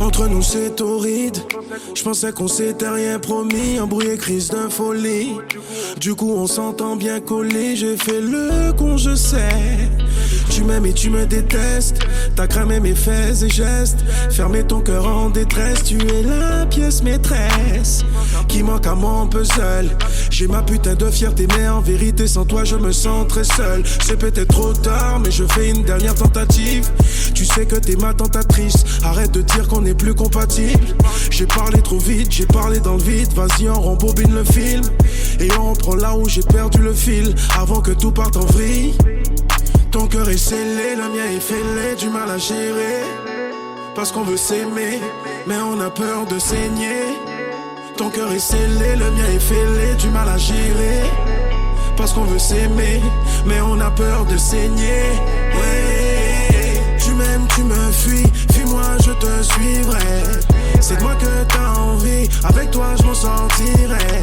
Entre nous c'est torride. Je pensais qu'on s'était rien promis. Embrouillé, crise de folie. Du coup on s'entend bien collé. J'ai fait le con, je sais. Tu m'aimes et tu me détestes. T'as cramé mes faits et gestes. Fermé ton cœur en détresse. Tu es la pièce maîtresse qui manque à mon puzzle. J'ai ma putain de fierté, mais en vérité sans toi je me sens très seul. C'est peut-être trop tard, mais je fais une dernière tentative. Tu sais que t'es ma tentatrice. Arrête de dire qu'on n'est plus compatible. J'ai parlé trop vite, j'ai parlé dans le vide. Vas-y, on rembobine le film et on reprend là où j'ai perdu le fil. Avant que tout parte en vrille. Ton cœur est scellé, le mien est fêlé. Du mal à gérer parce qu'on veut s'aimer, mais on a peur de saigner. Ton cœur est scellé, le mien est fêlé. Du mal à gérer parce qu'on veut s'aimer, mais on a peur de saigner. Ouais. Tu m'aimes, tu me fuis. Fuis-moi, je te suivrai. C'est de moi que t'as envie. Avec toi, je m'en sentirai.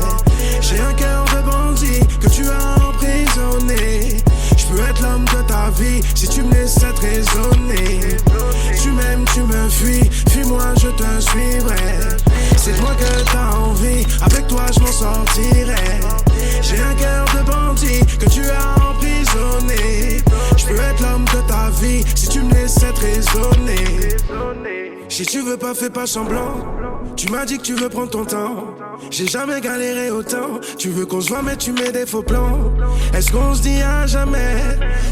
J'ai un cœur de bandit que tu as emprisonné. Je peux être l'homme de ta vie si tu me laisses être raisonner. Tu m'aimes, tu me fuis. Fuis-moi, je te suivrai. C'est de moi que t'as envie. Avec toi, je m'en sortirai. J'ai un cœur de bandit que tu as emprisonné. Je peux être l'homme de ta vie si tu me laisses être raisonner. Si tu veux pas, fais pas semblant. Tu m'as dit que tu veux prendre ton temps. J'ai jamais galéré autant. Tu veux qu'on se voit mais tu mets des faux plans. Est-ce qu'on se dit à jamais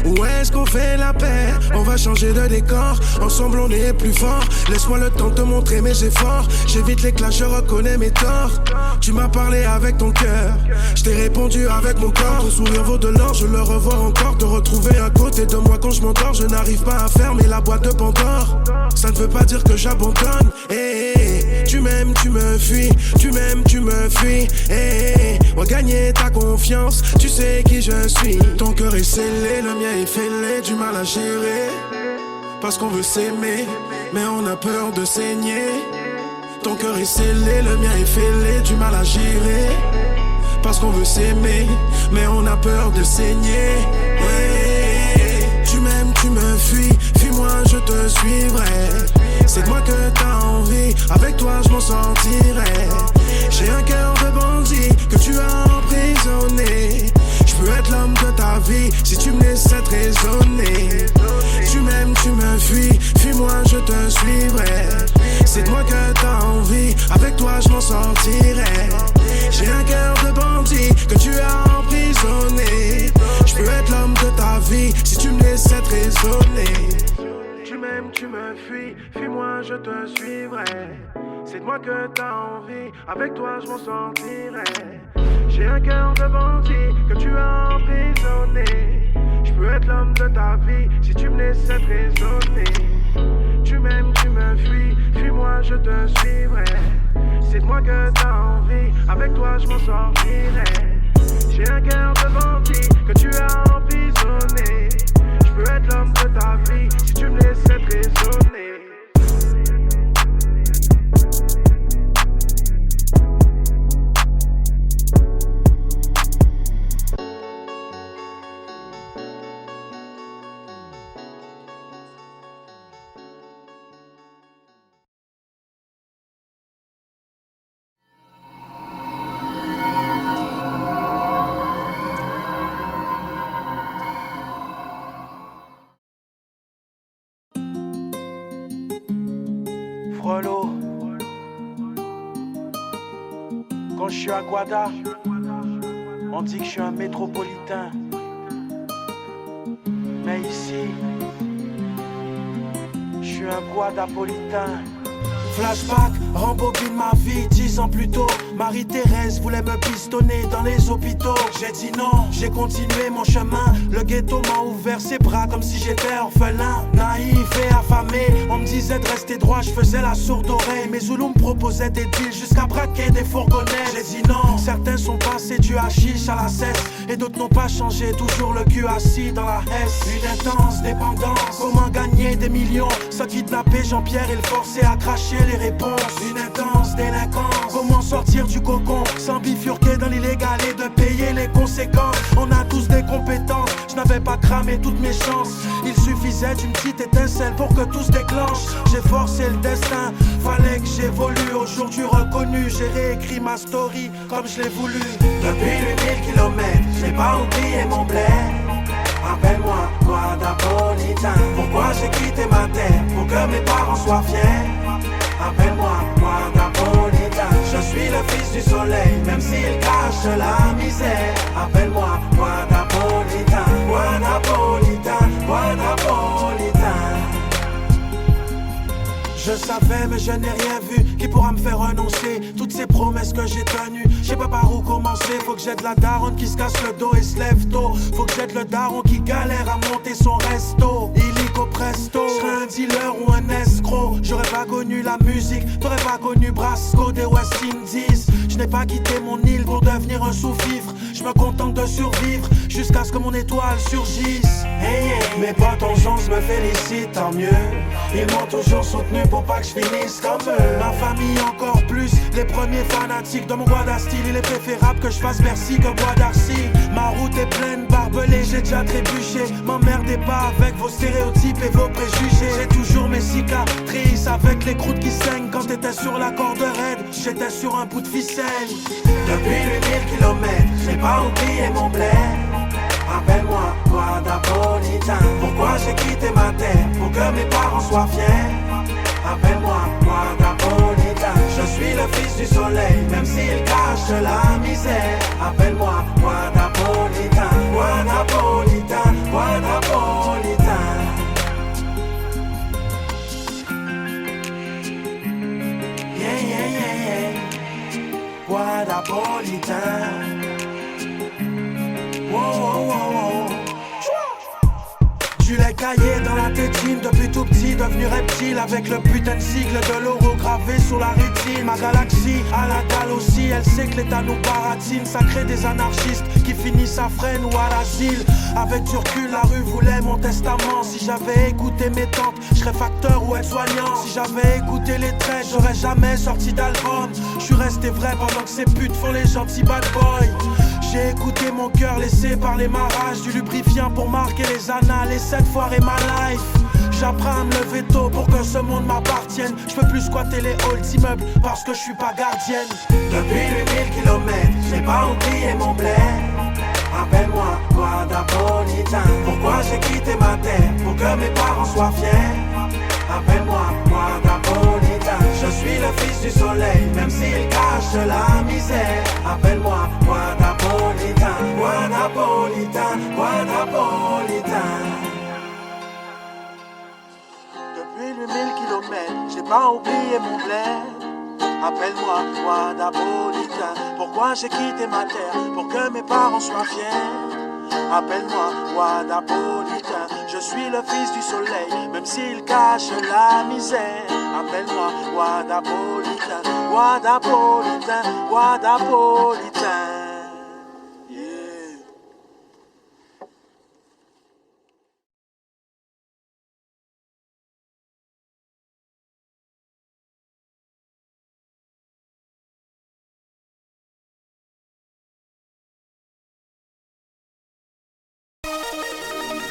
ou est-ce qu'on fait la paix? On va changer de décor. Ensemble on est plus fort. Laisse-moi le temps de te montrer mes efforts. J'évite les clashs, je reconnais mes torts. Tu m'as parlé avec ton cœur. Je t'ai répondu avec mon corps. Ton sourire vaut de l'or, je le revois encore. Te retrouver à côté de moi quand je m'endors. Je n'arrive pas à fermer la boîte de Pandore. Ça ne veut pas dire que j'abandonne. Tu m'aimes, tu me fuis. Tu m'aimes, tu me fuis. On va gagner ta confiance. Tu sais qui je suis. Ton cœur est scellé, le mien est fêlé. Du mal à gérer parce qu'on veut s'aimer, mais on a peur de saigner. Ton cœur est scellé, le mien est fêlé. Du mal à gérer parce qu'on veut s'aimer, mais on a peur de saigner. Ouais. Tu m'aimes, tu me fuis. Fuis-moi, je te suivrai. C'est de moi que t'as envie. Avec toi, je m'en sentirai. J'ai un cœur de bandit que tu as emprisonné. Je peux être l'homme de ta vie si tu me laisses être raisonner. Tu m'aimes, tu me fuis. Fuis-moi, je te suivrai. C'est de moi que t'as envie. Avec toi, je m'en sortirai. J'ai un cœur de bandit que tu as emprisonné. Je peux être l'homme de ta vie si tu me laisses être raisonner. Tu m'aimes, tu me fuis. Fuis-moi, je te suivrai. C'est de moi que t'as envie. Avec toi, je m'en sortirai. J'ai un cœur de bandit que tu as emprisonné. Je peux être l'homme de ta vie si tu me laisses être raisonner. Tu m'aimes, tu me fuis. Fuis-moi, je te suivrai. C'est de moi que t'as envie. Avec toi, je m'en sortirai. J'ai un cœur de bandit que tu as emprisonné. Je peux être l'homme de ta vie si tu me laisses être raisonner. Frelot. Quand je suis à Guada, on dit que je suis un métropolitain. Mais ici, je suis un guadapolitain. Flashback, rembobine ma vie 10 ans plus tôt. Marie-Thérèse voulait me pistonner dans les hôpitaux. J'ai dit non, j'ai continué mon chemin. Le ghetto m'a ouvert ses bras comme si j'étais orphelin. Naïf et affamé, on me disait de rester droit, je faisais la sourde oreille. Mes Zoulous me proposaient des deals jusqu'à braquer des fourgonnettes. J'ai dit non, certains sont passés du hashish à la cesse et d'autres n'ont pas changé, toujours le cul assis dans la hesse. Une intense dépendance, comment gagner des millions sans kidnapper Jean-Pierre et le forcer à cracher j'ai les réponses. Une intense délinquance. Comment sortir du cocon sans bifurquer dans l'illégal et de payer les conséquences. On a tous des compétences, je n'avais pas cramé toutes mes chances. Il suffisait d'une petite étincelle pour que tout se déclenche. J'ai forcé le destin, fallait que j'évolue. Aujourd'hui reconnu, j'ai réécrit ma story comme je l'ai voulu. Depuis 8000 kilomètres, j'ai pas oublié mon bled. Appelle-moi Guadapolitain. Pourquoi j'ai quitté ma terre? Pour que mes parents soient fiers. Appelle-moi Guadapolitain. Je suis le fils du soleil, même s'il cache la misère. Appelle-moi Guadapolitain. Guadapolitain, Guadapolitain. Je savais mais je n'ai rien vu qui pourra me faire renoncer toutes ces promesses que j'ai tenues. Je sais pas par où commencer. Faut que j'aide la daronne qui se casse le dos et se lève tôt. Faut que j'aide le daron qui galère à monter son resto. Illico presto, je serais un dealer ou un escroc. J'aurais pas connu la musique, t'aurais pas connu Brasco des West Indies. Je n'ai pas quitté mon île pour devenir un sous-fifre. Je me contente de survivre jusqu'à ce que mon étoile surgisse. Hey, hey. Mes potes en chance me félicitent, tant mieux. Ils m'ont toujours soutenu pour pas que je finisse comme eux. Ma famille encore plus, les premiers fanatiques de mon Guada style. Il est préférable que je fasse Bercy que Bois d'Arcy. Ma route est pleine, barbelée, j'ai déjà trébuché. M'emmerdez pas avec vos stéréotypes et vos préjugés. J'ai toujours mes cicatrices avec les croûtes qui saignent. Quand t'étais sur la corde raide, j'étais sur un bout de ficelle. Depuis 8000 kilomètres, j'ai pas oublié mon bled. Appelle-moi Guadapolitain. Pourquoi j'ai quitté ma terre? Pour que mes parents soient fiers. Appelle-moi Guadapolitain. Je suis le fils du soleil, même s'il cache la misère. Appelle-moi Guadapolitain. Guadapolitain, Guadapolitain. Yeah, yeah, yeah, yeah. Guadapolitain. Wow, wow, wow, wow. Du lait caillé dans la tétine depuis tout petit, devenu reptile avec le putain de sigle de l'euro gravé sur la rétine. Ma galaxie à la dalle aussi, elle sait que l'état nous baratine. Ça crée des anarchistes qui finissent à Fresnes ou à l'asile. Avec du recul, la rue voulait mon testament. Si j'avais écouté mes tantes, je serais facteur ou aide-soignant. Si j'avais écouté les traits, j'aurais jamais sorti d'album. Je suis resté vrai pendant que ces putes font les gentils bad boys. J'ai écouté mon cœur laissé par les marages, du lubrifiant pour marquer les annales et cette foirée ma life. J'apprends à me lever tôt pour que ce monde m'appartienne. Je peux plus squatter les halls d'immeubles parce que je suis pas gardienne. Depuis 8000 kilomètres, j'ai pas oublié mon bled. Appelle-moi Guadapolitain. Pourquoi j'ai quitté ma terre? Pour que mes parents soient fiers. Appelle-moi Guadapolitain. Je suis le fils du soleil, même s'il cache la misère. Appelle-moi Guadapolitain. Guadapolitain, Guadapolitain. Depuis 8000 kilomètres, j'ai pas oublié mon bled. Appelle-moi Guadapolitain. Pourquoi j'ai quitté ma terre? Pour que mes parents soient fiers. Appelle-moi Guadapolitain. Je suis le fils du soleil, même s'il cache la misère. Appelle-moi Guadapolitain. Guadapolitain, Guadapolitain.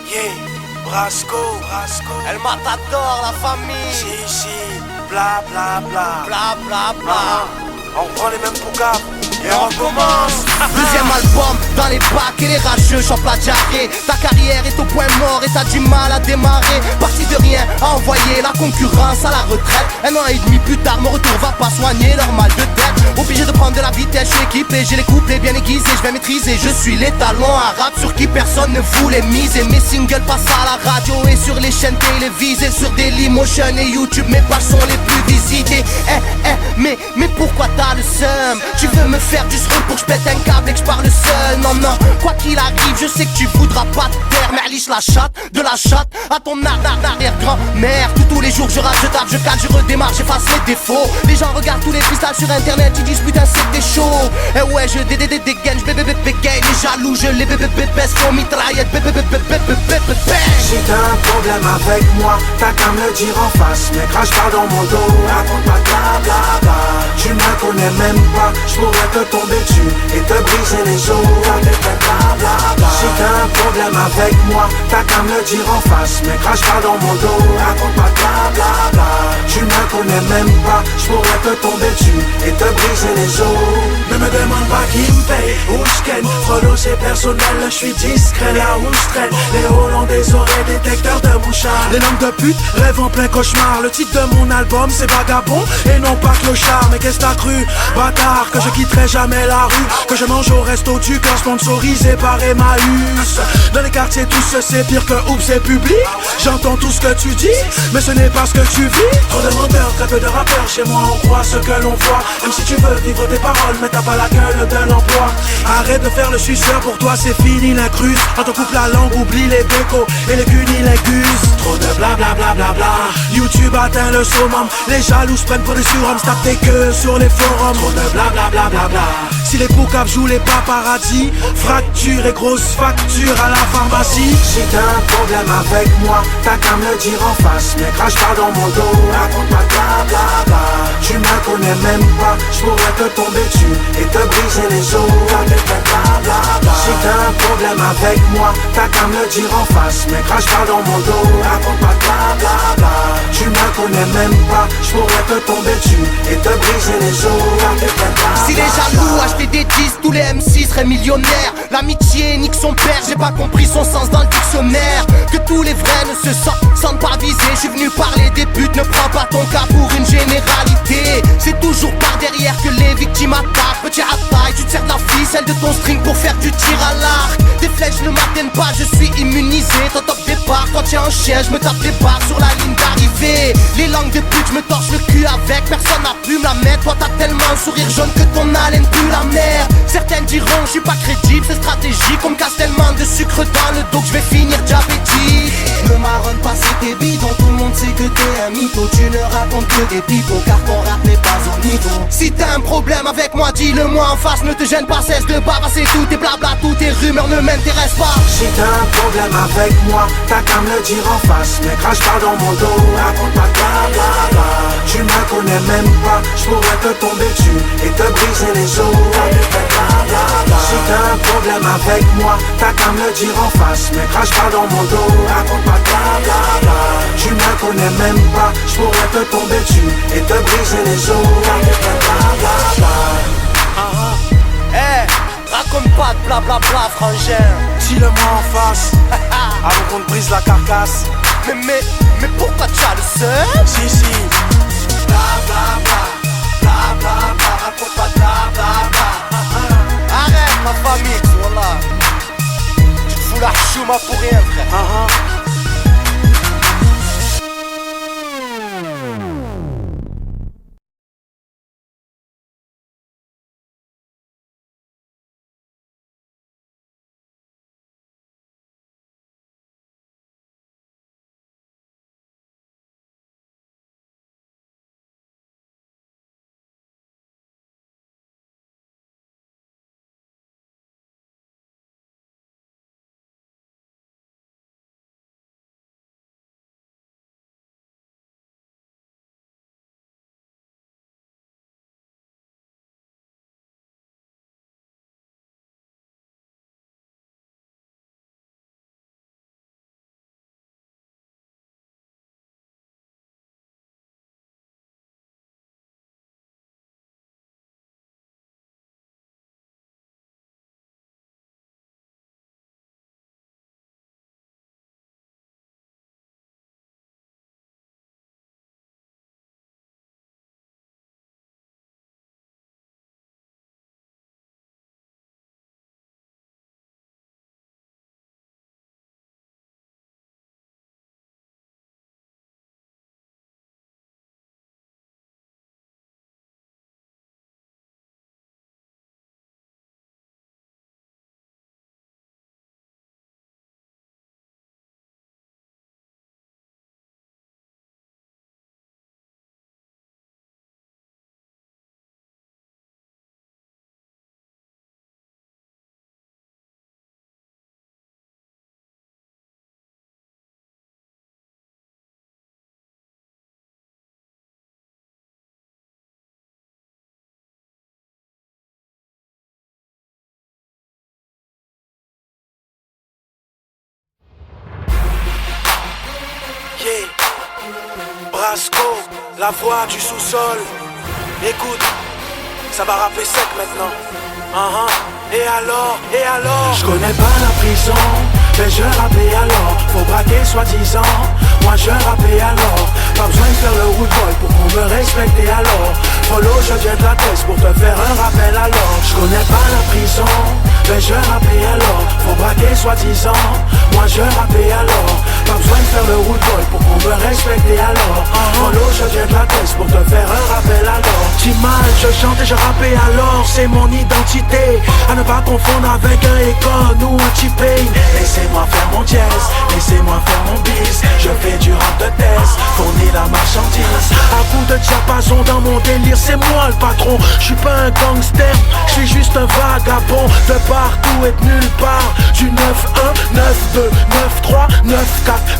Yeah, Brasco, Brasco. El Matador, la famille. Si, bla bla bla. Bla bla bla. On prend les mêmes poucaves et on recommence. Deuxième album dans les bacs et les rageux chopent la diarrhée. Ta carrière est au point mort et t'as du mal à démarrer. Parti de rien à envoyer la concurrence à la retraite. 1 an et demi plus tard, mon retour va pas soigner leur mal de tête. Obligé de prendre de la vitesse, je suis équipé, j'ai les couplets bien aiguisés, je vais maîtriser. Je suis l'étalon arabe sur qui personne ne voulait miser. Mes singles passent à la radio et sur les chaînes télévisées. Sur Dailymotion et YouTube, mes pages sont les plus visitées. Mais pourquoi t'as le seum? Tu veux me faire du sroll pour que je pète un câble et que je parle seul? Non, quoi qu'il arrive, je sais que tu voudras pas te taire. Merliche la chatte, de la chatte à ton arrière-grand-mère. Tous les jours je rate, je tape, je cale, je redémarre, j'efface les défauts. Les gens regardent tous les freestyles sur internet ils disent putain c'était chaud. Eh ouais je dégaine, je bégaye. Les jaloux je les baisse qu'on mitraillette. Si t'as un problème avec moi, t'as qu'à me le dire en face. Mais crache pas dans mon dos, raconte pas blablabla. Tu me connais même pas, j'pourrais te tomber dessus et te briser les os avec tes blablabla. Si t'as un problème avec moi, t'as qu'à me le dire en face. Mais crache pas dans mon dos, raconte pas blablabla. Tu me connais même pas, j'pourrais te tomber dessus et te briser les os. Ne me demande pas qui me paye, où j'ken. Frollo c'est personnel, je suis discret là où j'traîne. Les Hollandais auraient détecteurs de mouchards. Les langues de pute rêvent en plein cauchemar. Le titre de mon album c'est Vagabond et non pas Clochard. Mais qu'est-ce t'as cru, bâtard, que je quitterai jamais la rue, que je mange au resto du cœur sponsorisé par Emmaüs. Dans les quartiers tous c'est pire que Oups c'est public. J'entends tout ce que tu dis, mais ce n'est pas ce que tu vis. Trop de menteurs, très peu de rappeurs, chez moi on croit ce que l'on voit. Même si tu veux vivre tes paroles, mais t'as pas la gueule de l'emploi. Arrête de faire le suceur, pour toi c'est fini l'incruse. On te coupe la langue, oublie les bécos et les cunilingus. Trop de blablabla, YouTube atteint le summum. Les jaloux se prennent pour des surhommes, tape tes queues sur les forums. Trop de blablabla. Si les poucaves jouent les paparazzis, fracture et grosse facture à la pharmacie. Si t'as un problème avec moi, t'as qu'à me le dire en face. Mais crache pas dans mon dos, raconte pas blablabla. Tu me connais même pas, j'pourrais te tomber dessus et te briser les os avec tes blablabla. Si t'as un problème avec moi, t'as qu'à me le dire en face. Mais crache pas dans mon dos, raconte pas blablabla. Tu me connais même pas, j'pourrais te tomber dessus et te briser les os avec tes blablabla. Si les jaloux achetaient des disques, tous les MC seraient millionnaires. L'amitié nique son père, j'ai pas compris son sens dans le dictionnaire. Que tous les vrais ne se sentent pas visés. Je suis venu parler des putes, ne prends pas ton cas pour une généralité. C'est toujours par derrière que les victimes attaquent. Petit attaque, tu te sers de la ficelle de ton string pour faire du tir à l'arc. Tes flèches ne m'atteignent pas, je suis immunisé. Ton top départ, quand t'es en chien, je me tape des barres sur la ligne d'arrivée. Les langues de pute, je me torche le cul avec. Personne n'a pu me la mettre. Toi t'as tellement un sourire jaune que ton haleine pue la mer. Certaines diront je suis pas crédible, c'est stratégique. On me casse tellement de sucre dans le dos que je vais finir diabétique. Ne marronne pas si t'es bidon, tout le monde sait que t'es un mytho. Tu ne racontes que des pipos car ton rap n'est pas au niveau. Si t'as un problème avec moi, dis-le moi en face. Ne te gêne pas, cesse de bavasser. Tout tes blabla, toutes tes rumeurs ne m'intéressent pas. Si t'as un problème avec moi, t'as qu'à me le dire en face. Mais crache pas dans mon dos, raconte pas blablabla. Tu me connais même pas, j'pourrais te tomber dessus et te briser les os avec tes blablabla. Si t'as un problème avec moi, t'as qu'à me le dire en face. Mais crache pas dans mon dos, raconte pas blablabla. Tu me connais même pas, j'pourrais te tomber dessus et te briser les os avec tes blablabla. Raconte pas de blablabla, frangin. Dis-le-moi en face, avant qu'on te brise la carcasse. Mais pourquoi tu as le seul? Si, blablabla, blablabla, raconte pas blablabla. Arrête ma famille, voilà. Tu te fous la chouma pour rien, frère. Rasco, la voix du sous-sol. Écoute, ça va rapper sec maintenant. Et alors Je connais pas la prison, mais je rappais alors. Faut braquer soi-disant, moi je rappais alors. Pas besoin de faire le wood boy pour qu'on me respecte alors. Follow, je viens de la tête pour te faire un rappel alors. Je connais pas la prison, mais je rappais alors. Faut braquer soi-disant, moi je rappais alors. Pas besoin de faire le wood boy pour qu'on me respecte alors. Follow, je viens de la tête pour te faire un rappel alors. Timal, je chante et je rappais alors, c'est mon identité. À ne pas confondre avec un Econ ou un T-Pain. Laissez-moi faire mon dièse, laissez-moi faire mon bis. Je fais du rap de thèse, fournis la marchandise. À coup de diapason dans mon délire, c'est moi le patron. Je suis pas un gangster, je suis juste un vagabond. De partout et de nulle part. Du 9-1, 9-2, 9-3, 9-4,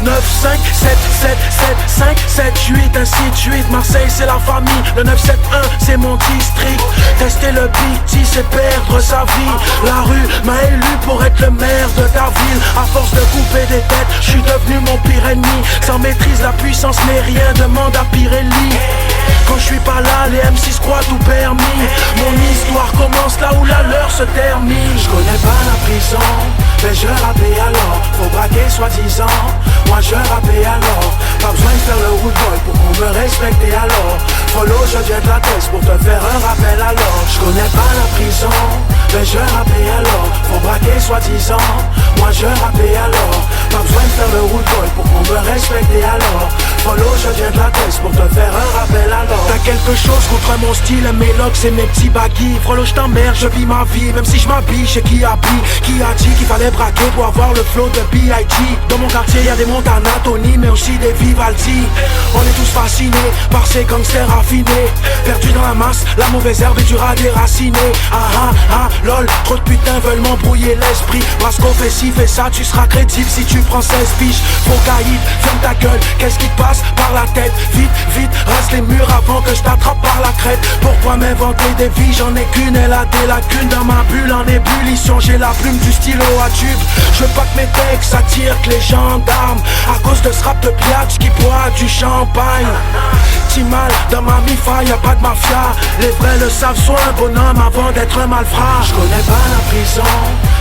9-5, 7-7, 7-5, 7-8, ainsi de suite. Marseille c'est la famille, le 9-7-1 c'est mon district. Tester le BT c'est perdre sa vie. La rue m'a élu pour être le maire de ta ville. À force de couper des têtes, je suis devenu mon pire ennemi. Sans maîtrise la puissance n'est rien, demande à Pirelli. Quand je suis pas là, les M6 croient tout permis. Mon histoire commence là où la leur se termine. Je connais pas la prison, mais je rappais alors. Faut braquer soi-disant, moi je rappais alors. Pas besoin de faire le wood boy pour qu'on me respecte alors. Follow, je viens de la tête pour te faire un rappel alors. Je connais pas la prison, mais je rappais alors. Faut braquer soi-disant, moi je rappais alors. Pas besoin de faire le wood boy pour qu'on me respecte alors. Follow, je viens de la tête pour te faire un rappel alors. T'as quelque chose contre mon style, mes locks et mes petits baggy. Frollo, je t'emmerde, je vis ma vie. Même si je m'habille chez qui habille. Qui a dit qu'il fallait braquer pour avoir le flow de B.I.G. Dans mon quartier y'a des Montana, Tony, mais aussi des Vivaldi. On est tous fascinés par ces gangsters affinés. Perdus dans la masse, la mauvaise herbe est dure à déraciner. Lol, trop de putains veulent m'embrouiller l'esprit. Brasco fait ci, fait ça, tu seras crédible si tu prends 16 piges. Faux caïd, ferme ta gueule, qu'est-ce qui te passe par la tête? Vite, vite, rase les murs avant que je t'attrape par la crête. Pourquoi m'inventer des vies? J'en ai qu'une, elle a des lacunes dans ma bulle en ébullition. J'ai la plume du stylo à tube. Je veux pas que mes textes attirent que les gendarmes. À cause de ce rap de biatch qui boit du champagne. Timal, dans ma mi-fa, y'a pas de mafia. Les vrais le savent, sois un bonhomme avant d'être un malfrat. Je connais pas la prison,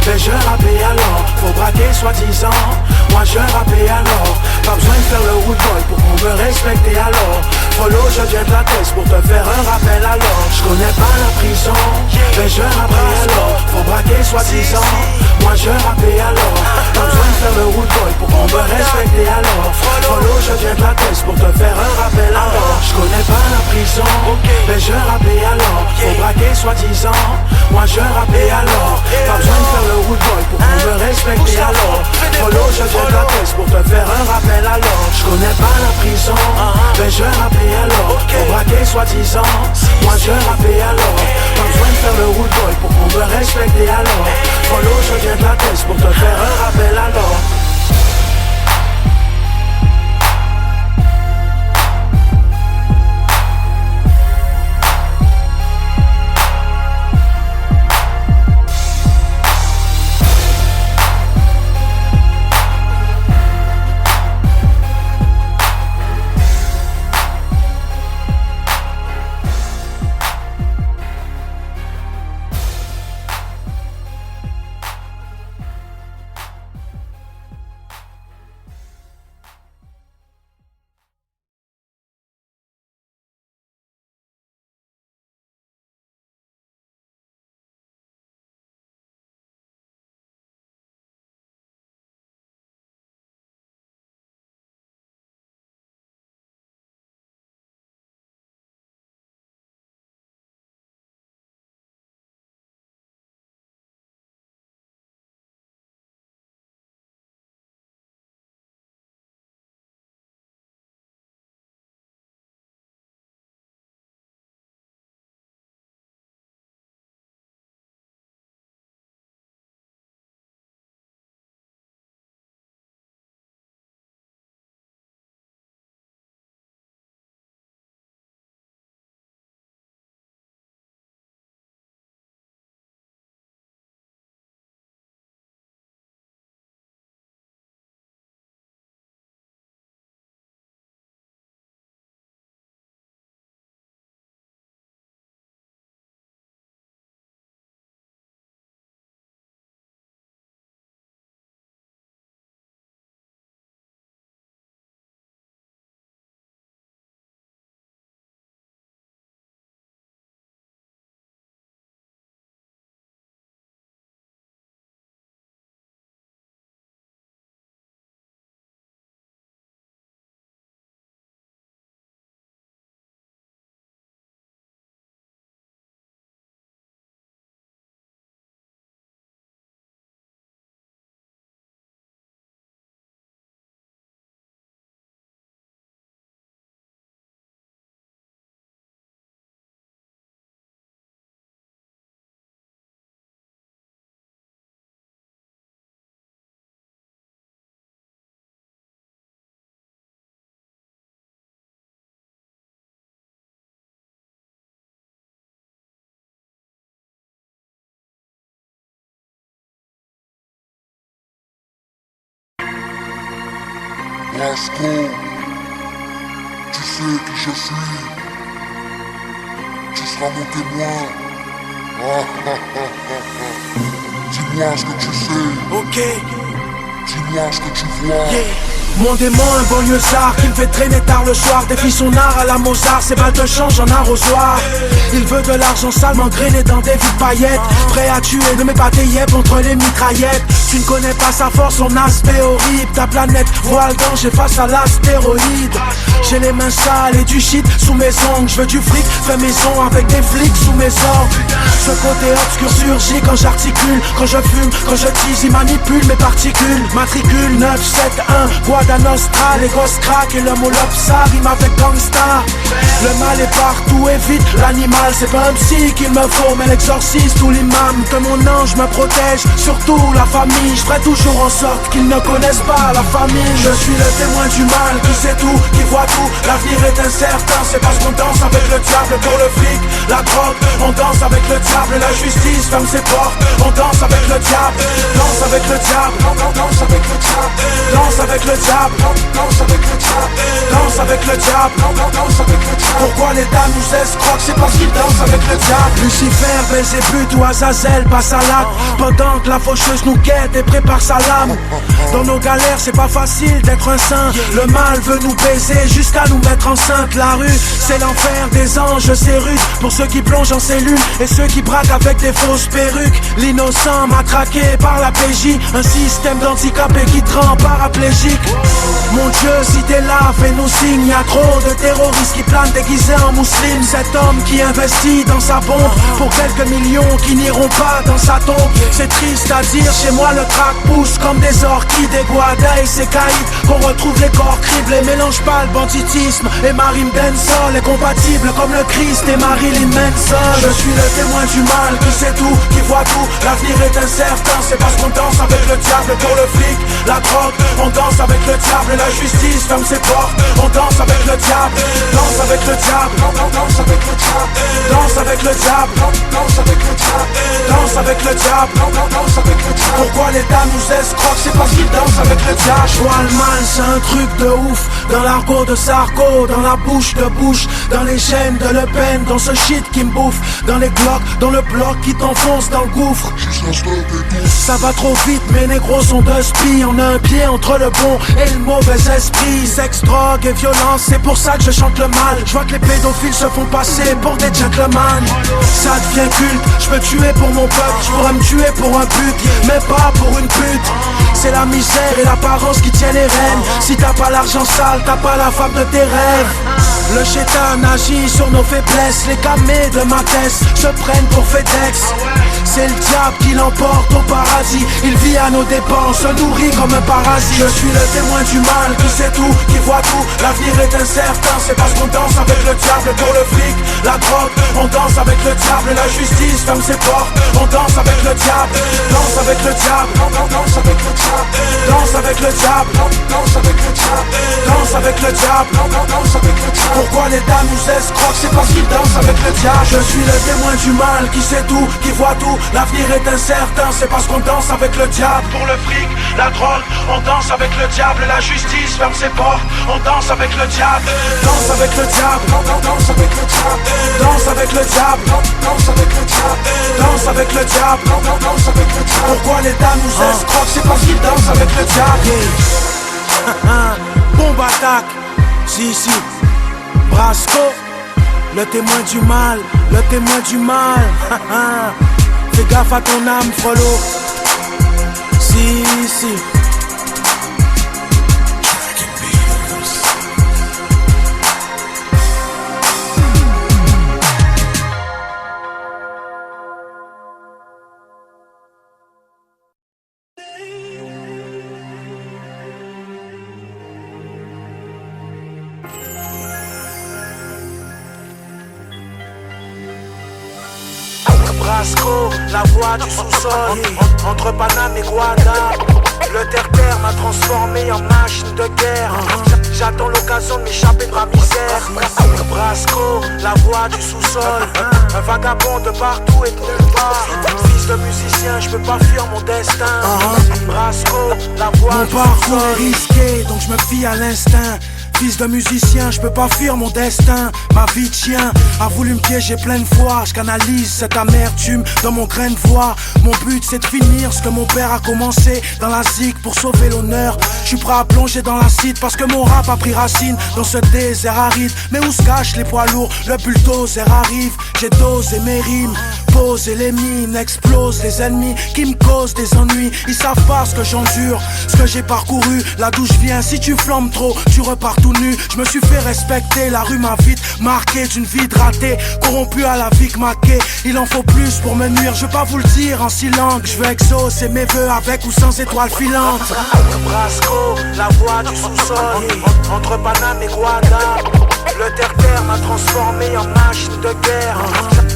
mais je rappais alors. Faut braquer soi-disant, moi je rappais alors. Pas besoin de faire le wood boy pour qu'on me respecte alors. Follow, je viens de la tête pour te faire un rappel alors. Je connais pas la prison, mais je rappais alors. Faut braquer soi-disant, moi je rappais alors. Pas besoin de faire le wood boy pour qu'on me respecte alors. Follow, je viens de la tête pour te faire un rappel alors. Je connais pas la prison, mais je rappais alors. Faut braquer soi-disant, moi je rappais alors. Pas besoin de faire le wood boy pour qu'on me respecte alors. Follow, je viens de la tête pour te faire un rappel alors. Je connais pas la prison, mais je rappais alors. Faut braquer soi-disant, moi je rappais alors. Pas besoin de faire le wood boy pour qu'on me respecte alors. Follow, je viens de la tête pour te faire un rappel alors. Brasco, tu sais qui je suis. Tu seras mon témoin. Dis-moi ce que tu sais. Ok. Dis-moi ce que tu vois. Yeah. Mon démon, un banlieusard qui me fait traîner tard le soir. Défie son art à la Mozart, ses balles de change en arrosoir. Il veut de l'argent sale, m'engrainer dans des vies de paillettes. Prêt à tuer, ne mets pas tes yeux entre les mitraillettes. Tu ne connais pas sa force, son aspect horrible. Ta planète voit le danger face à l'astéroïde. J'ai les mains sales et du shit sous mes ongles. Je veux du fric, fais maison avec des flics sous mes ordres. Ce côté obscur surgit quand j'articule, quand je fume, quand je tease, il manipule mes particules. Matricule 971, Guada Nostra, les gosses crack et le mot lopsa rime avec gangsta. Le mal est partout et vite, l'animal c'est pas un psy qu'il me faut, mais l'exorciste ou l'imam. Que mon ange me protège, surtout la famille. Je ferai toujours en sorte qu'ils ne connaissent pas la famille. Je suis le témoin du mal, qui sait tout, qui voit tout. L'avenir est incertain, c'est parce qu'on danse avec le diable pour le fric, la drogue. On danse avec le diable, la justice ferme ses portes. On danse avec le diable, danse avec le diable, danse avec le diable, danse avec le diable, danse avec le diable, danse avec le diable, danse avec le diable. Pourquoi l'État nous escroque, c'est parce qu'il danse avec le diable. Lucifer, Belzébuth ou Azazel passe à l'acte, pendant que la faucheuse nous guette et prépare sa lame. Dans nos galères c'est pas facile d'être un saint. Le mal veut nous baiser jusqu'à nous mettre enceinte. La rue c'est l'enfer des anges, c'est rude pour ceux qui plongent en cellule et ceux qui braquent avec des fausses perruques. L'innocent matraqué par la PJ, un système d'handicapés qui te rend paraplégique. Mon Dieu, si t'es là, fais-nous signe. Y'a trop de terroristes qui planent déguisés en musulmans. Cet homme qui investit dans sa bombe pour quelques millions qui n'iront pas dans sa tombe. C'est triste à dire, chez moi le crack pousse comme des orchidées. Des Guada et ses caïds, qu'on retrouve les corps criblés. Mélange pas le banditisme et Marim Bensol est compatible comme le Christ et Marilyn Manson. Je suis le témoin du mal, qui sait tout, qui voit tout. L'avenir est incertain, c'est parce qu'on danse avec le diable pour le fric, la drogue. On danse avec le diable, la justice ferme ses portes. On danse avec le diable, danse avec le diable, danse avec le diable, danse avec le diable, danse avec le diable, danse avec le diable, danse avec le diable. Pourquoi l'État nous escroque, c'est parce qu'il danse avec le diable. Je vois le mal, c'est un truc de ouf. Dans l'argot de Sarko, dans la bouche de Bush, dans les chaînes de Le Pen, dans ce shit qui me bouffe, dans les glocks, dans le bloc qui t'enfonce dans le gouffre. Ça va trop vite, mes négros sont de spi. On a un pied entre le bon et le mauvais esprit. Sexe, drogue et violence, c'est pour ça que je chante le mal. Je vois que les pédophiles se font passer pour des gentlemen. Ça devient culte, je peux tuer pour mon peuple. Je pourrais me tuer pour un but, mais pas pour une pute. C'est la misère et l'apparence qui tiennent les rênes. Si t'as pas l'argent sale, t'as pas la femme de tes rêves. Le chétan agit sur nos faiblesses. Les camés de ma tête se prennent pour FedEx. C'est le diable qui l'emporte au paradis. Il vit à nos dépens, se nourrit comme un parasite. Je suis le témoin du mal, qui sait tout, qui voit tout. L'avenir est incertain, c'est parce qu'on danse avec le diable pour le fric, la drogue. On danse avec le diable, la justice ferme ses portes. On danse avec le diable, danse avec le diable, danse avec le diable, danse avec le diable, danse avec le diable, danse avec le diable, danse avec le diable. Pourquoi l'État nous escroque, c'est parce qu'il danse avec le diable. Je suis le témoin du mal, qui sait tout, qui voit tout. L'avenir est incertain, c'est parce qu'on danse avec le diable. Pour le fric, la drogue, on danse avec le diable. La justice ferme ses portes, on danse avec le diable. Danse avec le diable, danse avec le diable, danse avec le diable, danse avec le diable, danse avec le diable, danse avec le diable. Pourquoi l'État nous escroque, c'est parce qu'il danse avec le diable. Bombe attaque, si, Brasco, le témoin du mal, le témoin du mal. Fais gaffe à ton âme, frollo. Si. Brasco, la voix du sous-sol, entre Paname et Guada. Le terre-terre m'a transformé en machine de guerre. J'attends l'occasion de m'échapper de ma misère. Brasco, la voix voix du sous-sol. Un vagabond de partout et de nulle part. Fils de musicien, je peux pas fuir mon destin. Brasco, la voix mon du parcours est sous-sol. risqué, donc je me fie à l'instinct. Fils de musicien, je peux pas fuir mon destin. Ma vie de chien a voulu me piéger plein de fois. Je canalise cette amertume dans mon grain de voix. Mon but c'est de finir ce que mon père a commencé dans la zig pour sauver l'honneur. Je suis prêt à plonger dans l'acide parce que mon rap a pris racine dans ce désert aride. Mais où se cachent les poids lourds, le bulldozer arrive. J'ai dosé mes rimes, posé les mines, explose les ennemis qui me causent des ennuis. Ils savent pas ce que j'endure, ce que j'ai parcouru, là d'où je viens. Si tu flambes trop, tu repars tout nu. Je me suis fait respecter, la rue m'a vite marqué d'une vie de raté, corrompu à la vie que maquée. Il en faut plus pour me nuire, je veux pas vous le dire en silence. Je veux exaucer mes vœux avec ou sans étoiles filantes. Brasco, la voix du sous-sol. Entre Paname et Guada, le terre-terre m'a transformé en machine de guerre.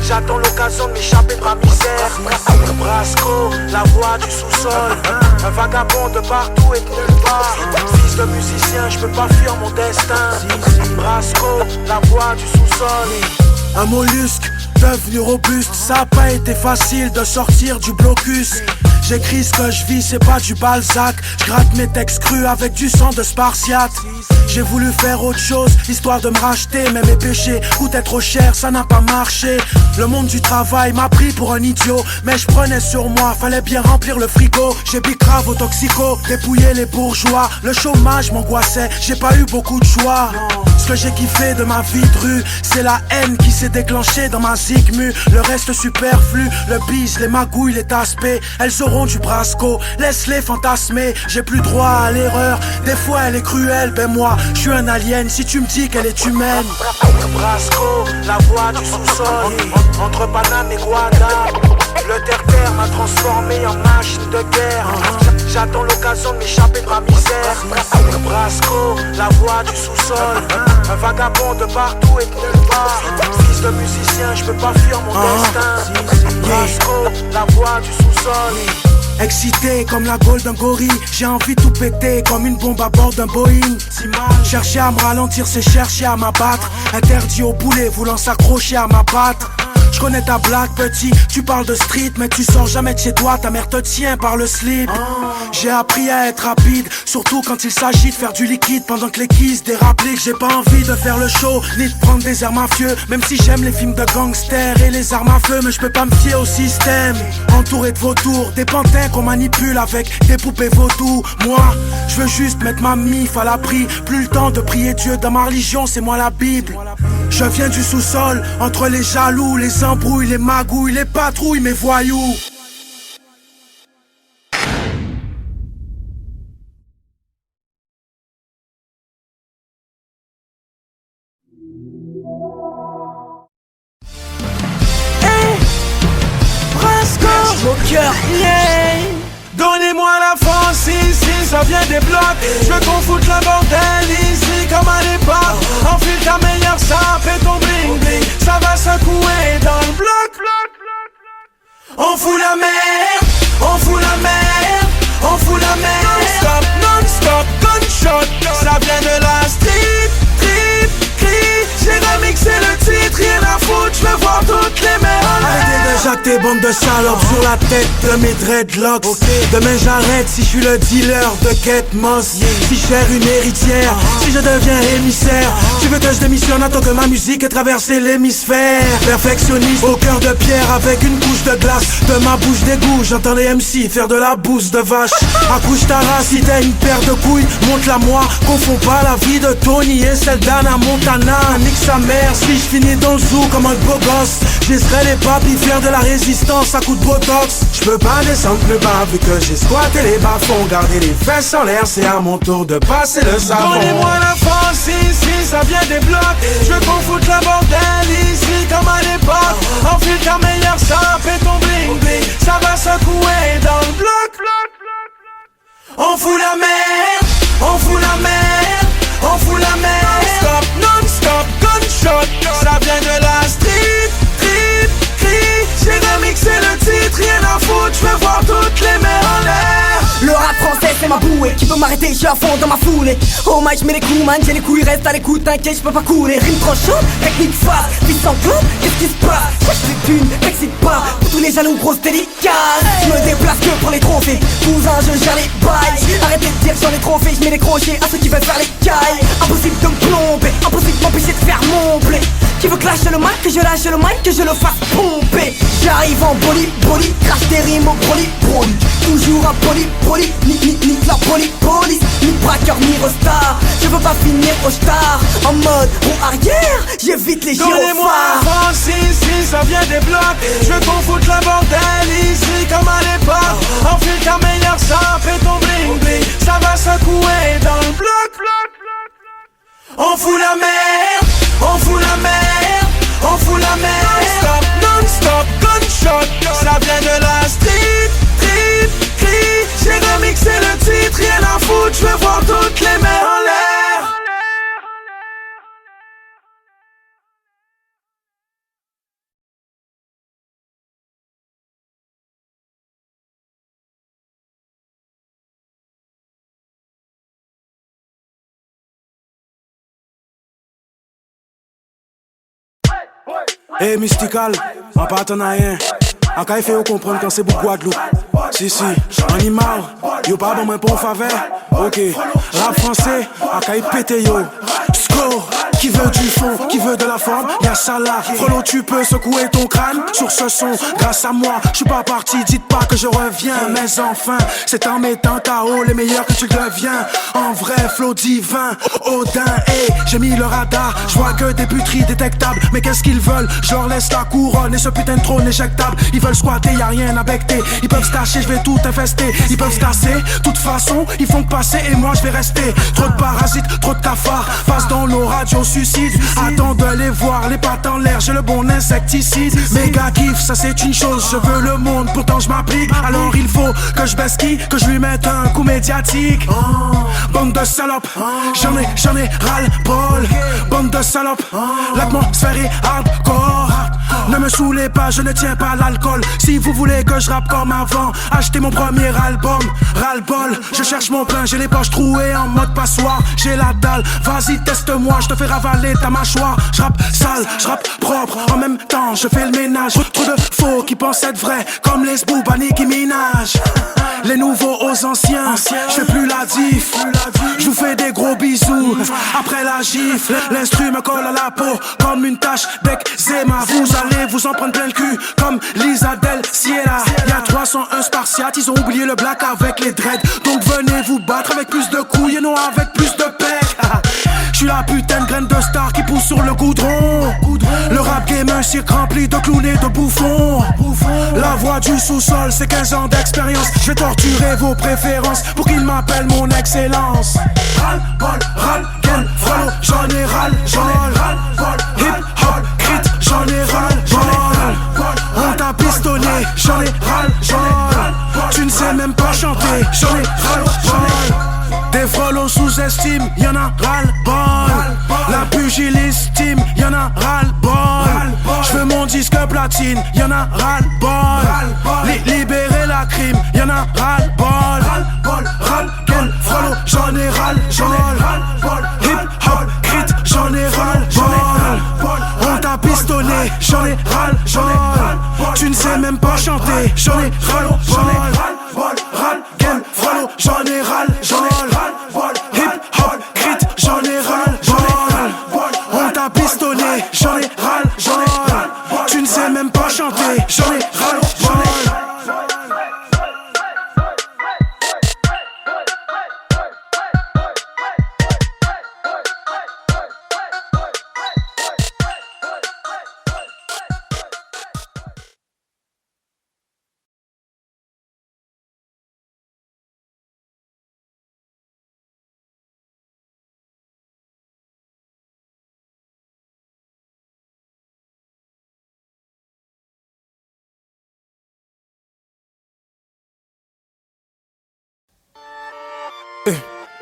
J'attends l'occasion de m'échapper de ma misère. Brasco, la voix du sous-sol. Un vagabond de partout et de nulle part. Fils de musicien, je peux pas fuir mon destin. Brasco, la voix du sous-sol. Un mollusque devenu robuste, ça a pas été facile de sortir du blocus. J'écris ce que je vis, c'est pas du Balzac. Je gratte mes textes crus avec du sang de Spartiate. J'ai voulu faire autre chose, histoire de me racheter. Mais mes péchés coûtaient trop cher, ça n'a pas marché. Le monde du travail m'a pris pour un idiot, mais je prenais sur moi, fallait bien remplir le frigo. J'ai bicrave au toxico, dépouillé les bourgeois. Le chômage m'angoissait, j'ai pas eu beaucoup de choix. Ce que j'ai kiffé de ma vie de rue, c'est la haine qui s'est déclenchée dans ma zigmu. Le reste superflu, le bise, les magouilles, les taspés, elles auront du Brasco, laisse-les fantasmer. J'ai plus droit à l'erreur, des fois elle est cruelle. Ben moi, je suis un alien si tu me dis qu'elle est humaine. Brasco, la voix du sous-sol. Entre Paname et Guada, le terre-terre m'a transformé en machine de guerre. J'attends l'occasion de m'échapper de ma misère. Brasco, la voix du sous-sol. Un vagabond de partout et de nulle part. Fils de musicien, je peux pas fuir mon destin. Brasco, la voix du sous-sol. Excité comme la gaule d'un gorille, j'ai envie de tout péter comme une bombe à bord d'un Boeing. Chercher à me ralentir, c'est chercher à m'abattre. Interdit au boulet, voulant s'accrocher à ma patte. Je connais ta blague petit, tu parles de street mais tu sors jamais de chez toi, ta mère te tient par le slip. J'ai appris à être rapide, surtout quand il s'agit de faire du liquide pendant que les kisses dérapliquent. J'ai pas envie de faire le show, ni de prendre des airs mafieux, même si j'aime les films de gangsters et les armes à feu. Mais je peux pas me fier au système, entouré de vautours, des pantins qu'on manipule avec des poupées vaudou. Moi, je veux juste mettre ma mif à l'abri, plus le temps de prier Dieu, dans ma religion c'est moi la Bible. Je viens du sous-sol, entre les jaloux, les embrouilles, les magouilles, les patrouilles, mes voyous. Hey, Brasco, Mon cœur, yeah. Donnez-moi la France ici, ça vient des blocs. Je veux qu'on foute le bordel ici comme à l'époque. Enfile ta meilleure sape et ton bling bling, ça va secouer dans le bloc. On fout la merde, on fout la merde, on fout la merde. Non-stop, gunshot, ça vient de la street, trip, cri. J'ai remixé le titre, rien à foutre, je veux voir toutes les merdes. arrêtez déjà tes bandes de salopes sur la tête de mes dreadlocks. Demain j'arrête si je suis le dealer de Kate Moss. Si je cherche une héritière, si je deviens émissaire. Tu veux que je démissionne en tant que ma musique ait traversé l'hémisphère. Perfectionniste au cœur de pierre avec une couche de glace. De ma bouche d'égout, j'entends les MC faire de la bouse de vache. Accouche ta race si t'as une paire de couilles, monte-la moi. Confonds pas la vie de Tony et celle d'Anna Montana. Nique sa mère si je finis dans le zoo comme un beau gosse. J'essaierai les papilles faire de la résistance à coups de botox. J'peux pas descendre plus bas vu que j'ai squatté les bas-fonds. Garder les fesses en l'air, c'est à mon tour de passer le savon. Donnez-moi la France ici, ça vient des blocs. Je veux qu'on foute le bordel ici comme à l'époque. Enfile ta meilleure sape et ton bling bling, ça va secouer dans le bloc. On fout la merde, on fout la merde, on fout la merde. Stop, non-stop, gunshot, ça vient de la street, trip, cri. J'ai remixé le titre, rien à foutre, je veux voir toutes les mères en l'air. Le rap français c'est ma bouée. Qui veut m'arrêter, je suis à fond dans ma foulée. Oh my, j'mets les coups man, j'ai les couilles, reste à l'écoute, t'inquiète, j'peux pas couler. Rime trop chaude, technique face, vie sans clope, qu'est-ce qui se passe? Wesh les thunes, t'excite pas, pour tous les jaloux, grosse délicate. J'me déplace que pour les trophées, cousin je gère les bails. Arrêtez de dire j'en ai trop fait, j'mets les crochets à ceux qui veulent faire les cailles. Impossible de me plomber, impossible de m'empêcher de faire mon blé. Qui veut clasher le mic, que je lâche le mic, que je le fasse pomper. J'arrive en boli, boli, crache des rimes au broli, broli. Toujours un poli, poli, nique la poli, police. Ni braqueur, ni rostar, je veux pas finir au star. En mode roue arrière, j'évite les gyrophares. Donnez-moi Francis, si ça vient des blocs. Je veux qu'on foute le bordel ici comme à l'époque. Enfile ta meilleure sample et ton bling bling. Ça va secouer dans le bloc. On fout la merde, on fout la merde, on fout la merde. Non-stop, gunshot, ça vient de la street, trip. J'ai remixé le titre, rien à foutre, je veux voir toutes les mains en l'air. Hey Mystical, en partenariat, en cas il fait comprendre quand c'est pour Guadeloupe. Si, animal, yo pas bon moi pour faveur. Ok, rap français, en cas il pète yo. Score, qui veut du fond, qui veut de la forme, y'a ça là. Frollo tu peux secouer ton crâne sur ce son. Grâce à moi, je suis pas parti, dites pas que je reviens. Mais enfin, c'est en mettant KO les meilleurs que tu deviens. En vrai, flow divin, Odin, hey, j'ai mis le radar. Je vois que des puteries détectables. Mais qu'est-ce qu'ils veulent? Je leur laisse la couronne et ce putain de trône éjectable. Ils veulent squatter, y'a rien à becter. Ils peuvent se cacher, je vais tout infester. Ils peuvent se casser, toute façon, ils font que passer et moi je vais rester. Trop de parasites, trop de cafards, passe dans l'eau, radio suicide. Attends de les voir, les pattes en l'air, j'ai le bon insecticide. Méga kiff, ça c'est une chose, je veux le monde, pourtant je m'applique. Alors il faut que je baisse qui, que je lui mette un coup médiatique. Bande de salopes, j'en ai ras-le-bol. Bande de salopes, l'atmosphère est hardcore. Ne me saoulez pas, je ne tiens pas l'alcool. Si vous voulez que je rappe comme avant, achetez mon premier album. Ras-le-bol, je cherche mon pain, j'ai les poches trouées en mode passoire. J'ai la dalle, vas-y teste-moi, je te fais ravaler ta mâchoire. Je rappe sale, je rappe propre, en même temps je fais le ménage. Trop de faux qui pensent être vrais, comme les Sbooba, Nicki Minaj. Les nouveaux aux anciens, je fais plus la diff. Je vous fais des gros bisous, après la gifle. L'instru me colle à la peau, comme une tache d'eczéma. Vous allez vous en prendre plein le cul, comme Lisa Del Sierra. Y'a 301 spartiates, ils ont oublié le black avec les dreads. Donc venez vous battre avec plus de couilles et non avec plus de pecs. Je suis la putain de graine de star qui pousse sur le goudron. Le rap game un cirque rempli de clowns et de bouffons. La voix du sous-sol, c'est 15 ans d'expérience. Je vais torturer vos préférences pour qu'ils m'appellent mon excellence. Ras-le-bol, ras-le-gueule, frollo, j'en ai ras-le-bol. Hip-hop, crit, j'en ai ras-le-bol. On t'a pistonné, j'en ai ras-le-bol. Tu ne sais même pas chanter, j'en ai ras-le-bol. Des frollos sous-estime, y'en a ras-le-bol. La pugilistime, y'en a ras-le-bol. J'veux mon disque platine, y'en a ras-le-bol. Libérer la crime, y'en a ras-le-bol. Ras-le-gueule, frollo, j'en ai ras-le-bol. Hip-hop, crit, j'en ai ras-le-bol. On t'a pistonné, j'en ai ras-le-bol. Tu ne sais même pas chanter, j'en ai ras-le-bol. Ras-le-gueule, frollo, j'en ai ras-le-bol. Hip-hop, crit, j'en ai ras-le-bol. On t'a pistonné, j'en ai ras-le-bol. Tu ne sais même pas chanter, j'en ai ras-le-bol.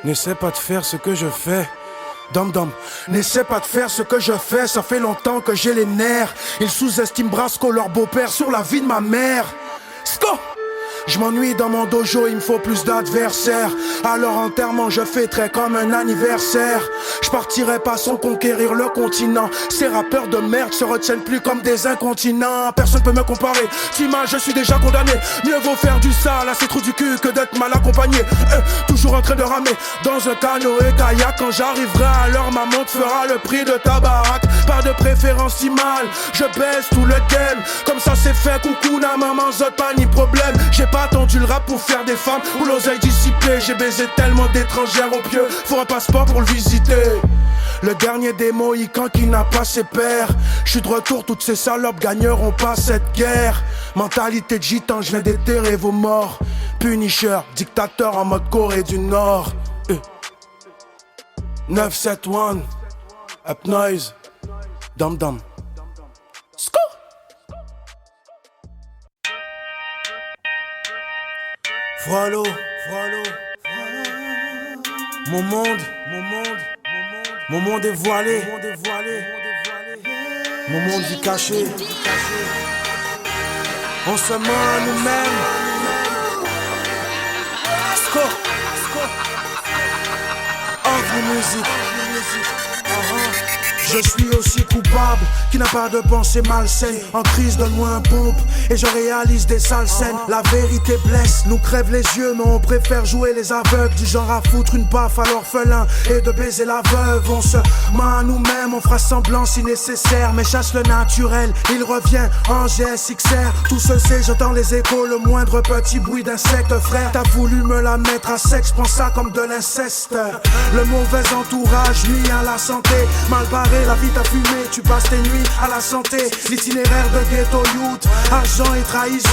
N'essaie pas de faire ce que je fais. Dom, n'essaie pas de faire ce que je fais. Ça fait longtemps que j'ai les nerfs. Ils sous-estiment Brasco, leur beau-père, sur la vie de ma mère. Sco, Je m'ennuie dans mon dojo, il me faut plus d'adversaires. À leur enterrement, je fêterai comme un anniversaire. Je partirai pas sans conquérir le continent. Ces rappeurs de merde se retiennent plus comme des incontinents. Personne peut me comparer, Tima, je suis déjà condamné. Mieux vaut faire du sale à ces trous du cul que d'être mal accompagné. Toujours en train de ramer dans un canoë kayak. Quand j'arriverai à l'heure, ma montre fera le prix de ta baraque. Pas de préférence si mal, je baisse tout le game. Comme ça c'est fait, coucou na maman, zot, pas ni problème. J'ai pas attendu le rap pour faire des femmes ou l'oseille dissipée. J'ai baisé tellement d'étrangères au pieu, faut un passeport pour le visiter. Le dernier des Mohicans qui n'a pas ses pairs. J'suis de retour, toutes ces salopes gagneront pas cette guerre. Mentalité de gitan, j'viens déterrer vos morts. Punisher, dictateur en mode Corée du Nord. 971, Up Noise, Dum Dum. Sco! Frollo, mon monde est voilé, mon monde vit caché. On se ment à nous-mêmes. Sco! Off the music. Je suis aussi coupable qui n'a pas de pensée malsaine. En crise, donne-moi un pompe et je réalise des sales scènes. La vérité blesse, nous crève les yeux, mais on préfère jouer les aveugles. Du genre à foutre une baffe à l'orphelin et de baiser la veuve. On se ment à nous-mêmes, on fera semblant si nécessaire, mais chasse le naturel, il revient en GSXR. Tout se sait, j'entends les échos, le moindre petit bruit d'insecte. Frère, t'as voulu me la mettre à sec, j'prends ça comme de l'inceste. Le mauvais entourage nuit à la santé, mal barré. La vie t'a fumé, tu passes tes nuits à la santé. L'itinéraire de ghetto youth, argent et trahison.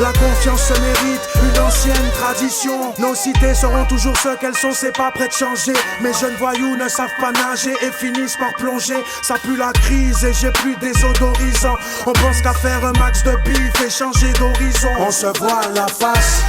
La confiance se mérite, une ancienne tradition. Nos cités seront toujours ce qu'elles sont, c'est pas prêt de changer. Mes jeunes voyous ne savent pas nager et finissent par plonger. Ça pue la crise et j'ai plus désodorisant. On pense qu'à faire un max de bif et changer d'horizon. On se voile la face,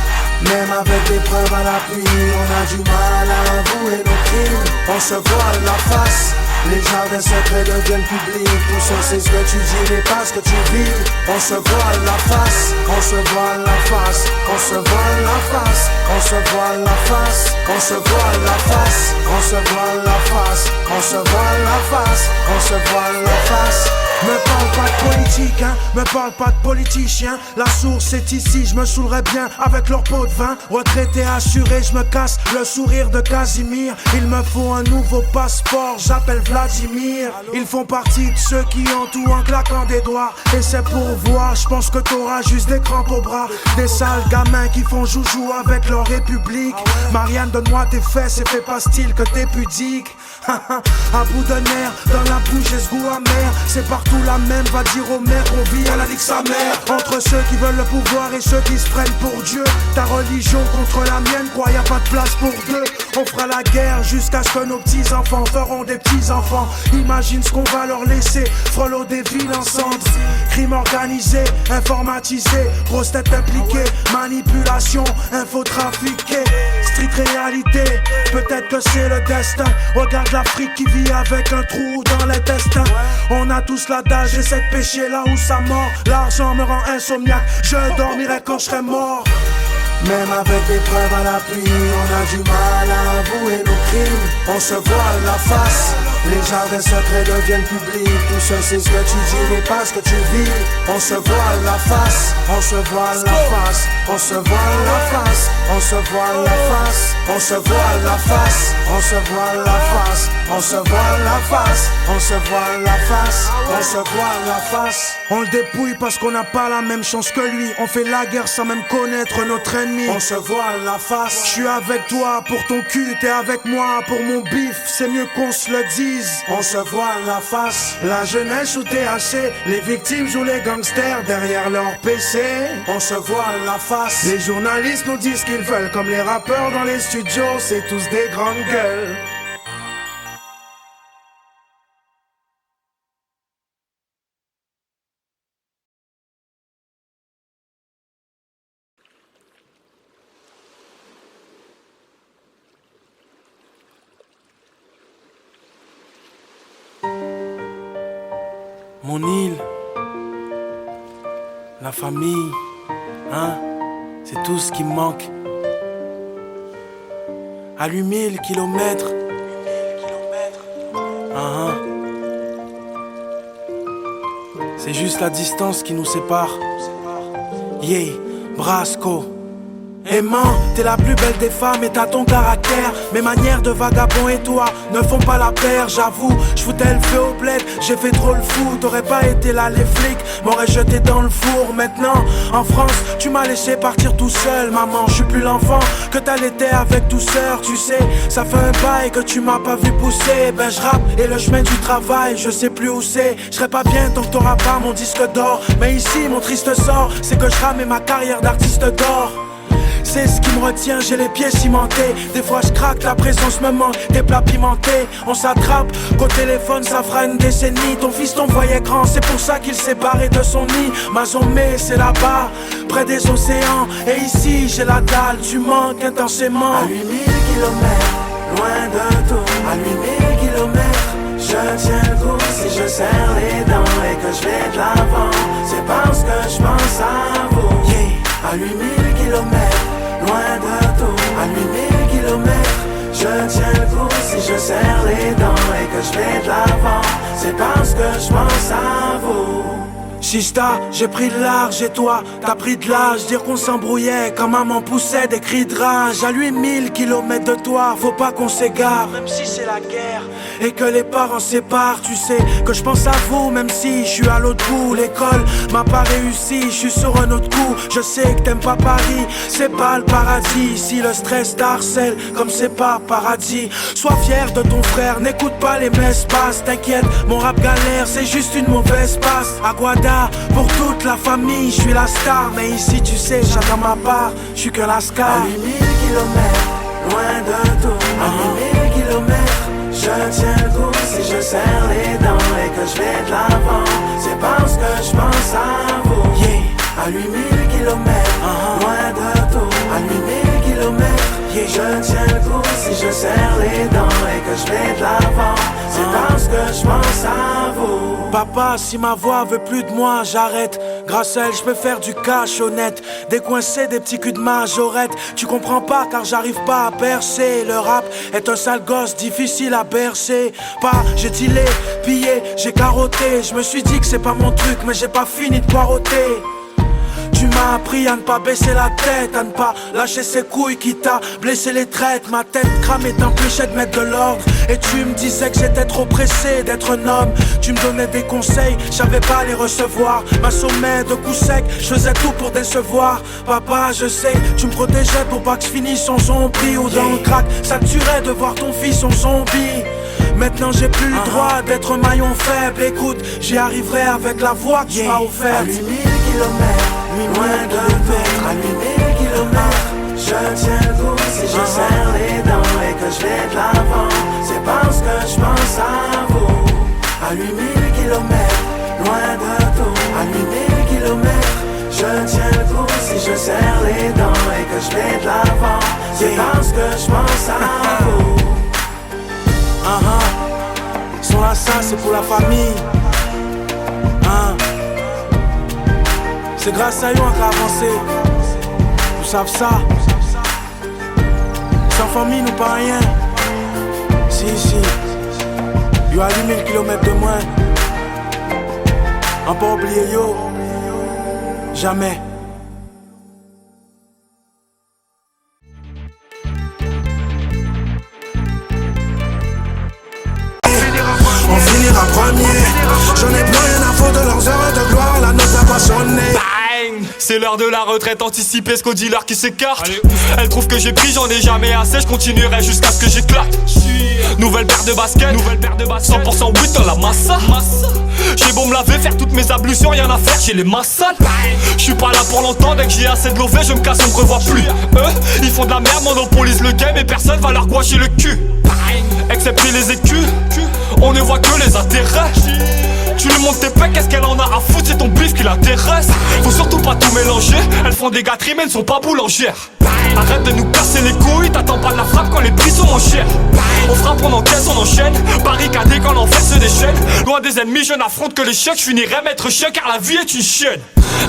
même avec des preuves à l'appui. On a du mal à avouer nos crimes. On se voile la face, les jardins secrets deviennent publics. Tout ça c'est ce que tu dis mais pas ce que tu vis. On se voile la face, on se voile la face, on se voile la face, on se voile la face, on se voile la face, on se voile la face, on se voile la face, on se voile la face. Me parle pas de politique, hein, me parle pas de politicien. La source est ici, je me saoulerais bien avec leur pot de vin. Retraité assuré, je me casse le sourire de Casimir. Il me faut un nouveau passeport, j'appelle Vladimir. Ils font partie de ceux qui ont tout en claquant des doigts. Et c'est pour voir, je pense que t'auras juste des crampes au bras. Des sales gamins qui font joujou avec leur république. Marianne, donne-moi tes fesses et fais pas style que t'es pudique. À bout de nerfs, dans la bouche j'ai ce goût amer. C'est partout la même, va dire au maire qu'on vit à la ligue sa mère. Entre ceux qui veulent le pouvoir et ceux qui se prennent pour Dieu. Ta religion contre la mienne, crois y'a pas de place pour deux. On fera la guerre jusqu'à ce que nos petits-enfants feront des petits-enfants. Imagine ce qu'on va leur laisser, frôler des villes en cendres. Crime organisé, informatisé, grosse tête impliquée, manipulation, infotrafiqué. Street réalité, peut-être que c'est le destin. Regarde l'Afrique qui vit avec un trou dans l'intestin. On a tous l'adage, j'essaie de pêcher là où ça mord. L'argent me rend insomniaque, je dormirai quand je serai mort. Même avec des preuves à l'appui, on a du mal à avouer nos crimes. On se voile la face, les jardins secrets deviennent publics. Tout ça c'est ce que tu dis mais pas ce que tu vis. On se voile la face, on se voile la face, on se voile la face, on se voile la face, on se voile la face, on se voile la face, on se voile la face, on se voile la face, on se voile la face. On le dépouille parce qu'on n'a pas la même chance que lui. On fait la guerre sans même connaître notre ennemi. On se voile la face. Je suis avec toi pour ton cul, t'es avec moi pour mon bif. C'est mieux qu'on se le dise. On se voile la face. La jeunesse sous THC, les victimes jouent les gangsters derrière leur PC. On se voile la face. Les journalistes nous disent ce qu'ils veulent, comme les rappeurs dans les studios, c'est tous des grandes gueules. Mon île, la famille, hein, C'est tout ce qui me manque. À lui 1000 kilomètres. C'est juste la distance qui nous sépare. Yeah, Brasco. Aimant, t'es la plus belle des femmes et t'as ton caractère. Mes manières de vagabond et toi ne font pas la paire. J'avoue, j'foutais le feu au bled, j'ai fait trop le fou. T'aurais pas été là, les flics m'auraient jeté dans le four. Maintenant, en France, tu m'as laissé partir tout seul. Maman, je suis plus l'enfant que t'allaitais avec douceur. Tu sais, ça fait un bail que tu m'as pas vu pousser. Ben j'rappe et le chemin du travail, je sais plus où c'est. J'serai pas bien tant que t'auras pas mon disque d'or. Mais ici, mon triste sort, c'est que je rame et ma carrière d'artiste d'or. C'est ce qui me retient, j'ai les pieds cimentés. Des fois je craque, ta présence me manque. Des plats pimentés, on s'attrape. Qu'au téléphone ça fera une décennie. Ton fils t'en voyait grand, c'est pour ça qu'il s'est barré de son nid. Mazomé c'est là-bas, près des océans. Et ici j'ai la dalle, tu manques intensément. À 8000 kilomètres, loin de tout. À 8000 kilomètres, je tiens le coup. Si je serre les dents et que je vais de l'avant, c'est parce que je pense à vous. Yeah. À 8000 kilomètres, loin de tout. À 8000 kilomètres, je tiens le coup. Si je serre les dents et que je vais de l'avant, c'est parce que je pense à vous. Chista, j'ai pris de large et toi, t'as pris de l'âge. Dire qu'on s'embrouillait quand maman poussait des cris de rage. À lui 1000 kilomètres de toi, faut pas qu'on s'égare. Même si c'est la guerre et que les parents séparent. Tu sais que je pense à vous même si je suis à l'autre bout. L'école m'a pas réussi, je suis sur un autre coup. Je sais que t'aimes pas Paris, c'est pas le paradis. Si le stress t'harcèle comme c'est pas paradis, sois fier de ton frère, n'écoute pas les messes basses. T'inquiète, mon rap galère, c'est juste une mauvaise passe. Aguada pour toute la famille, je suis la star. Mais ici tu sais, j'attends ma part, je suis que la scar. À 8000 kilomètres, loin de tout. À 8000 kilomètres, je tiens le coup. Si je serre les dents et que je vais de l'avant, c'est parce que je pense à vous. Yeah. À 8000 kilomètres, loin de tout. À 8000 kilomètres, yeah. Je tiens le coup. Si je serre les dents et que je vais de l'avant, c'est parce que je pense à vous. Papa, si ma voix veut plus de moi, j'arrête. Grâce à elle, je peux faire du cash honnête. Décoincer des petits culs de majorette. Tu comprends pas car j'arrive pas à percer. Le rap est un sale gosse, difficile à bercer. Pas, j'ai dealé, pillé, j'ai carotté. Je me suis dit que c'est pas mon truc, mais j'ai pas fini de poireauter. Tu m'as appris à ne pas baisser la tête, à ne pas lâcher ses couilles qui t'a blessé les traites. Ma tête cramée t'empêchait de mettre de l'ordre. Et tu me disais que j'étais trop pressé d'être un homme. Tu me donnais des conseils, j'avais pas à les recevoir. M'assommais de coups secs, je faisais tout pour décevoir. Papa, je sais, tu me protégeais pour pas que je finisse en zombie. Ou dans le crack, ça te tuerait de voir ton fils en zombie. Maintenant j'ai plus le droit d'être un maillon faible. Écoute, j'y arriverai avec la voix que tu m'as offerte. À 8000 kilomètres, loin de tout. À 8000 kilomètres, je tiens le coup. Si je serre les dents et que je vais de l'avant, c'est parce que je pense à vous. À 8000 kilomètres, loin de tout. À 8000 kilomètres, je tiens le coup. Si je serre les dents et que je vais de l'avant, c'est parce que je pense à vous. Sont là, ça c'est pour la famille. C'est grâce à eux qu'on a avancé. Vous savez ça. Sans famille nous pas rien. Si. Yo à 8000 km de moins. On pas oublier yo. Jamais. On finira premier. J'en ai plus rien à foutre de leurs heures de gloire. La note n'a pas sonné. C'est l'heure de la retraite anticipée, ce qu'au dealer qui s'écarte. Elle trouve que j'ai pris, j'en ai jamais assez. Je continuerai jusqu'à ce que j'éclate. Nouvelle paire de baskets, 100% 8 dans la massa. J'ai beau me laver, faire toutes mes ablutions, rien à faire, j'ai les mains sales. J'suis pas là pour longtemps, dès que j'ai assez de lové, je me casse, on me revoit plus. Eux, ils font de la merde, monopolise le game et personne va leur gouacher le cul. Excepté les écus, on ne voit que les intérêts. Tu lui montres tes pecs, qu'est-ce qu'elle en a à foutre, c'est ton bif qui l'intéresse. Faut surtout pas tout mélanger, elles font des gâteries mais elles ne sont pas boulangères. Arrête de nous casser les couilles, t'attends pas de la frappe quand les prix sont moins chers. On frappe, on encaisse, on enchaîne, barricadé quand l'enfer se déchaîne. Loin des ennemis, je n'affronte que l'échec, je finirai maître chien car la vie est une chienne.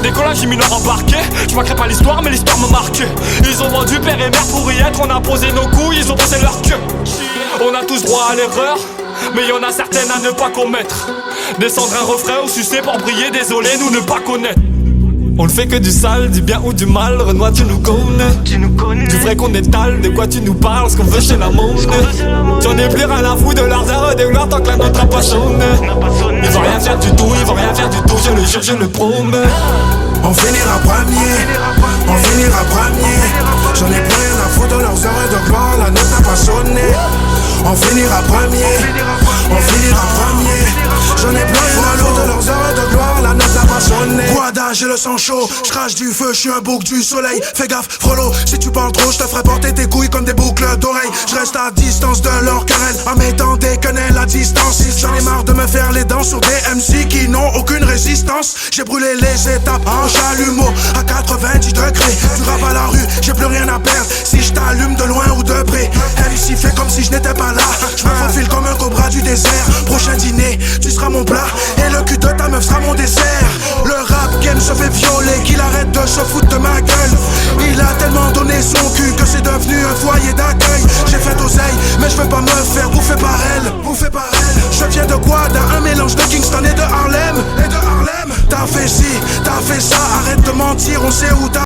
Décollage imminent embarqué, je marquerai pas l'histoire mais l'histoire m'a marqué. Ils ont vendu père et mère pour y être, on a posé nos couilles, ils ont posé leur queue. On a tous droit à l'erreur, mais y'en a certaines à ne pas commettre. Descendre un refrain ou sucer pour briller, désolé nous ne pas connaître. On ne fait que du sale, du bien ou du mal, Renoir tu nous connais. Du vrai qu'on étale, de quoi tu nous parles, ce qu'on veut chez la monnaie. J'en ai plus rien à foutre de leurs heures de gloire tant que la nôtre a pas sonné. Ils vont rien faire du tout, ils vont rien faire du tout, je le jure, je le promets. On finira premier, on finira premier. J'en ai plus rien à foutre de leurs heures de gloire, la note n'a pas sonné. On finira premier, on finira premier. J'en ai plus rien à foutre de leurs heures de gloire, la note n'a pas sonné. Guada, j'ai le sang chaud, j'crache du feu, j'suis un bouc du soleil. Fais gaffe, frollo, si tu parles trop, j'te ferai porter tes couilles comme des boucles d'oreilles. J'reste à distance de leur querelle, en mettant des quenelles à distance. J'en ai marre de me faire les dents sur des MC qui n'ont aucune résistance. J'ai brûlé les étapes en chalumeau à 90 degrés. Du rap à la rue, j'ai plus rien à perdre si j't'allume de loin ou de près. Elle ici fait comme si je n'étais pas là. J'me faufile comme un cobra du désert. Prochain dîner, tu seras mon plat et le cul de ta meuf sera mon dessert. Le rap game se fait violer, qu'il arrête de se foutre de ma gueule. Il a tellement donné son cul que c'est devenu un foyer d'accueil. J'ai fait d'oseille, mais je veux pas me faire bouffer par elle. Je viens de Guada, un mélange de Kingston et de Harlem. T'as fait ci, t'as fait ça, arrête de mentir, on sait où t'as